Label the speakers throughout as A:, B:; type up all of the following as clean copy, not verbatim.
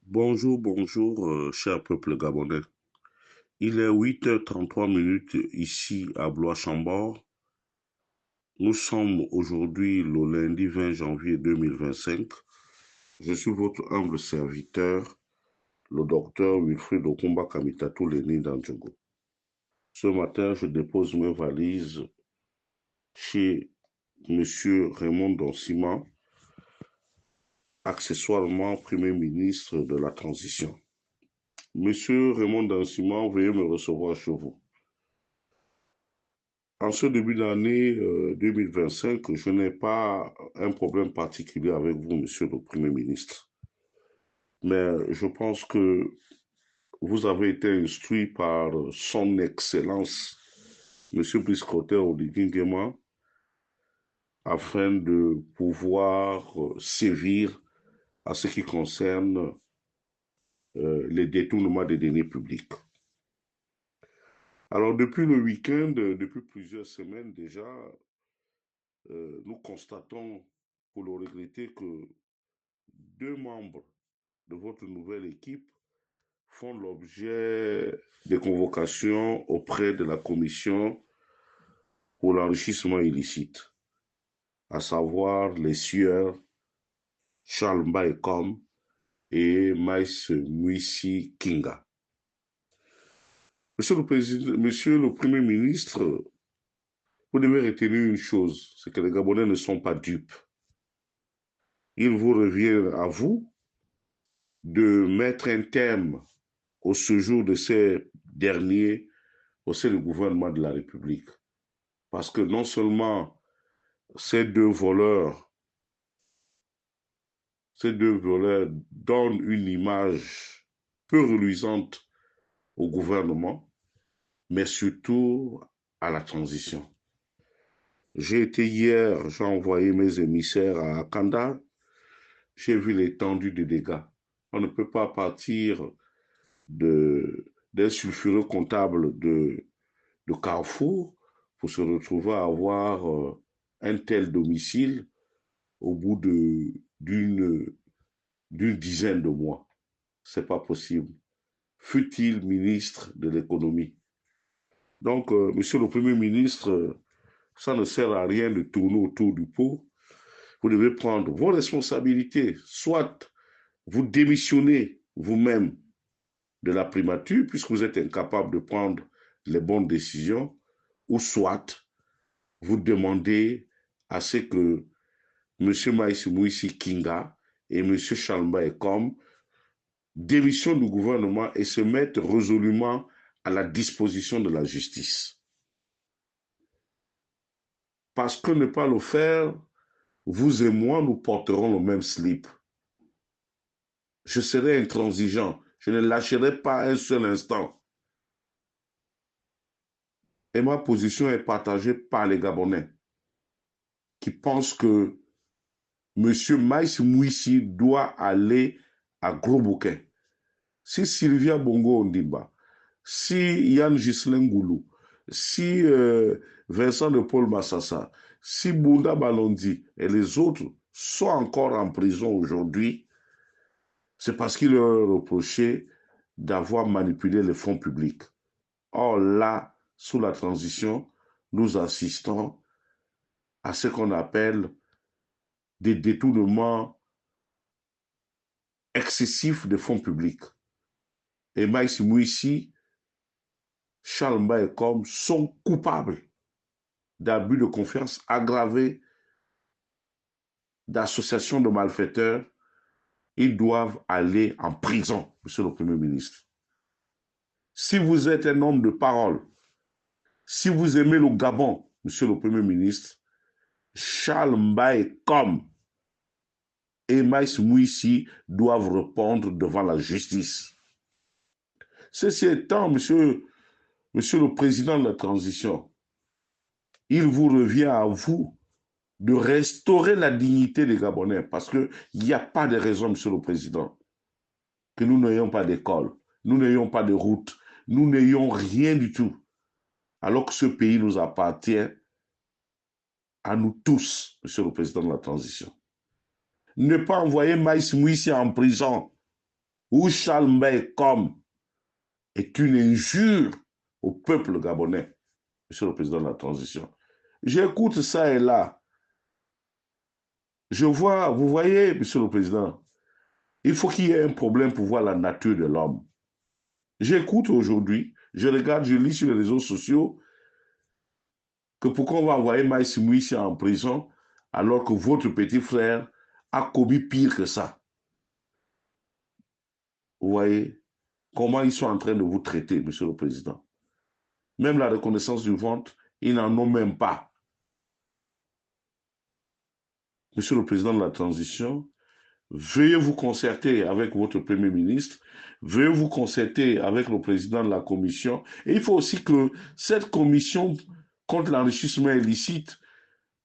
A: Bonjour, bonjour, cher peuple gabonais. Il est 8h33 ici à Blois-Chambord. Nous sommes aujourd'hui le lundi 20 janvier 2025. Je suis votre humble serviteur, le docteur Wilfried Okumba Kamitatou Leni Dandjogo. Ce matin, je dépose mes valises chez Monsieur Raymond Donsima, accessoirement Premier ministre de la Transition. Monsieur Raymond Donsima, veuillez me recevoir chez vous. En ce début d'année 2025, je n'ai pas un problème particulier avec vous, Monsieur le Premier ministre. Mais je pense que vous avez été instruit par Son Excellence, Monsieur Brice-Clotaire Oligui Nguema, afin de pouvoir sévir à ce qui concerne les détournements des deniers publics. Alors, depuis le week-end, depuis plusieurs semaines déjà, nous constatons, pour le regretter, que deux membres de votre nouvelle équipe font l'objet de convocations auprès de la commission pour l'enrichissement illicite, à savoir les sieurs Charles Mbaekom et Maïs Muisi Kinga. Monsieur le Premier ministre, vous devez retenir une chose, c'est que les Gabonais ne sont pas dupes. Il vous revient à vous de mettre un terme au séjour de ces derniers au sein du gouvernement de la République. Parce que non seulement ces deux voleurs donnent une image peu reluisante au gouvernement, mais surtout à la transition. J'ai été hier, j'ai envoyé mes émissaires à Kanda, j'ai vu l'étendue des dégâts. On ne peut pas partir d'un sulfureux comptable de Carrefour pour se retrouver à avoir un tel domicile au bout d'une dizaine de mois. C'est pas possible. Fut-il ministre de l'économie. Donc, monsieur le Premier ministre, ça ne sert à rien de tourner autour du pot. Vous devez prendre vos responsabilités. Soit vous démissionnez vous-même de la primature, puisque vous êtes incapable de prendre les bonnes décisions, ou soit vous demandez à ce que M. Maïs Mouissi Kinga et M. Chalmba Ekom démissionnent du gouvernement et se mettent résolument à la disposition de la justice. Parce que ne pas le faire, vous et moi, nous porterons le même slip. Je serai intransigeant. Je ne lâcherai pas un seul instant. Et ma position est partagée par les Gabonais qui pensent que M. Maïs Mouissi doit aller à Gros Bouquet. Si Sylvia Bongo Ondimba, si Yann Ghislain Goulou, si Vincent de Paul Massassa, si Bounda Balondi et les autres sont encore en prison aujourd'hui, c'est parce qu'il leur est reproché d'avoir manipulé les fonds publics. Or là, sous la transition, nous assistons à ce qu'on appelle des détournements excessifs de fonds publics. Et Maïs Mouissi, Charles Mbaekom sont coupables d'abus de confiance aggravés, d'association de malfaiteurs. Ils doivent aller en prison, monsieur le Premier ministre. Si vous êtes un homme de parole, si vous aimez le Gabon, monsieur le Premier ministre, Charles Mbaekom et Maïs Mouissi doivent répondre devant la justice. Ceci étant, monsieur le Président de la Transition, il vous revient à vous de restaurer la dignité des Gabonais parce qu'il n'y a pas de raison, monsieur le Président, que nous n'ayons pas d'école, nous n'ayons pas de route, nous n'ayons rien du tout, alors que ce pays nous appartient à nous tous, monsieur le Président de la Transition. Ne pas envoyer Maïs Mouissi en prison ou Charles Mbaye comme est une injure au peuple gabonais, Monsieur le Président de la transition. J'écoute ça et là. Je vois, vous voyez, Monsieur le Président, il faut qu'il y ait un problème pour voir la nature de l'homme. J'écoute aujourd'hui, je regarde, je lis sur les réseaux sociaux que pourquoi on va envoyer Maïs Mouissi en prison alors que votre petit frère a commis pire que ça. Vous voyez comment ils sont en train de vous traiter, Monsieur le Président. Même la reconnaissance du ventre, ils n'en ont même pas. Monsieur le Président de la transition, veuillez vous concerter avec votre Premier ministre, veuillez vous concerter avec le président de la commission. Et il faut aussi que cette commission contre l'enrichissement illicite,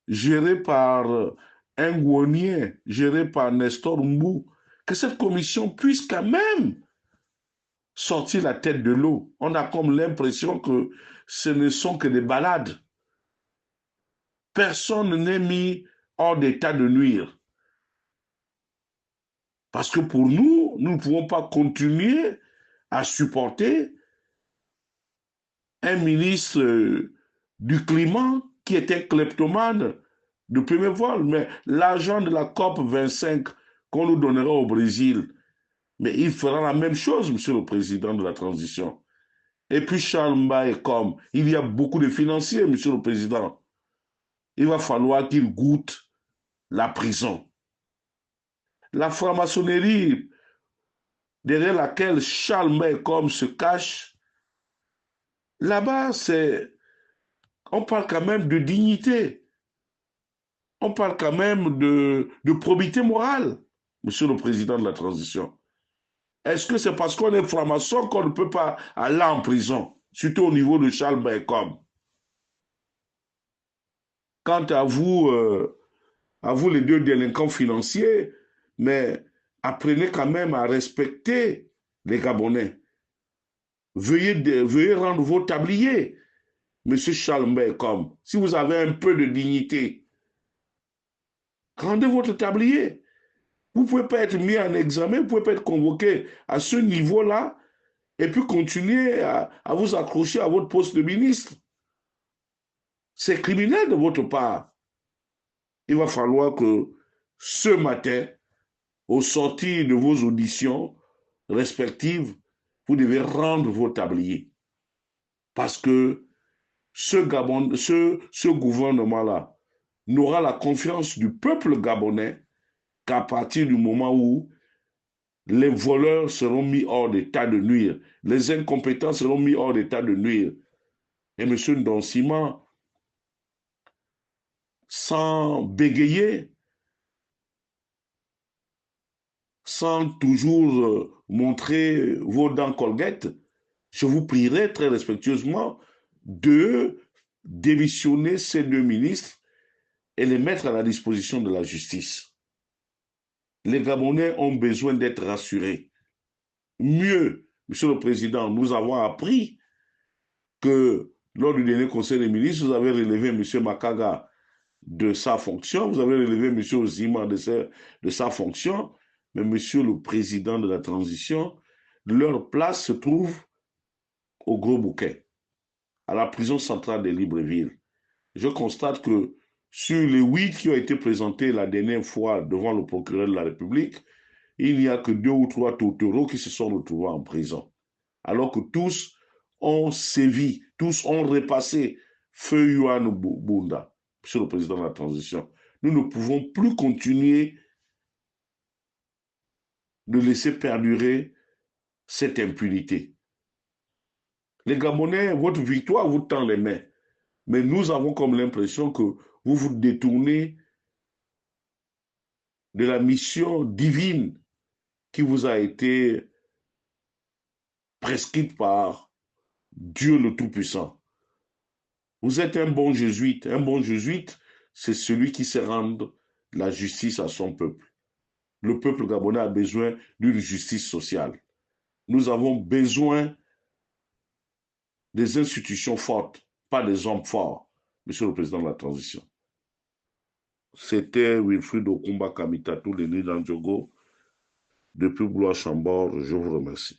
A: gérée par un Ngouonien, gérée par Nestor Mbou, que cette commission puisse quand même sortir la tête de l'eau. On a comme l'impression que ce ne sont que des balades. Personne n'est mis hors d'état de nuire. Parce que pour nous, nous ne pouvons pas continuer à supporter un ministre du climat qui était kleptomane de premier vol. Mais l'argent de la COP 25 qu'on nous donnera au Brésil, mais il fera la même chose, Monsieur le Président de la transition. Et puis Charles Mbaye, comme il y a beaucoup de financiers, Monsieur le Président, il va falloir qu'il goûte la prison. La franc-maçonnerie derrière laquelle Charles Mbaye comme se cache, là-bas, on parle quand même de dignité. On parle quand même de probité morale, Monsieur le Président de la transition. Est-ce que c'est parce qu'on est franc-maçon qu'on ne peut pas aller en prison, surtout au niveau de Charles Mbaye comme? Quant à vous les deux délinquants financiers, mais apprenez quand même à respecter les Gabonais. Veuillez rendre vos tabliers, Monsieur Charles Mbaye comme. Si vous avez un peu de dignité, rendez votre tablier. Vous ne pouvez pas être mis en examen, vous ne pouvez pas être convoqué à ce niveau-là et puis continuer à vous accrocher à votre poste de ministre. C'est criminel de votre part. Il va falloir que ce matin, au sortir de vos auditions respectives, vous devez rendre vos tabliers. Parce que ce gouvernement-là n'aura la confiance du peuple gabonais qu'à partir du moment où les voleurs seront mis hors d'état de nuire, les incompétents seront mis hors d'état de nuire. Et M. Ndonsima, sans bégayer, sans toujours montrer vos dents colguettes, je vous prierai très respectueusement de démissionner ces deux ministres et les mettre à la disposition de la justice. Les Gabonais ont besoin d'être rassurés. Mieux, Monsieur le Président, nous avons appris que lors du dernier Conseil des ministres, vous avez relevé M. Makaga de sa fonction, vous avez relevé M. Ozima de sa fonction, mais Monsieur le Président de la transition, leur place se trouve au Gros Bouquet, à la prison centrale de Libreville. Je constate que sur les 8 qui ont été présentés la dernière fois devant le procureur de la République, il n'y a que 2 ou 3 tourtereaux qui se sont retrouvés en prison. Alors que tous ont sévi, tous ont repassé feu Yohan Bunda, Monsieur le Président de la transition. Nous ne pouvons plus continuer de laisser perdurer cette impunité. Les Gabonais, votre victoire vous tend les mains. Mais nous avons comme l'impression que vous vous détournez de la mission divine qui vous a été prescrite par Dieu le Tout-Puissant. Vous êtes un bon jésuite. Un bon jésuite, c'est celui qui sait rendre la justice à son peuple. Le peuple gabonais a besoin d'une justice sociale. Nous avons besoin des institutions fortes, pas des hommes forts, Monsieur le Président de la transition. C'était Wilfried Okumba Kamitatou, le Nidandjogo, depuis Blois-Chambord, je vous remercie.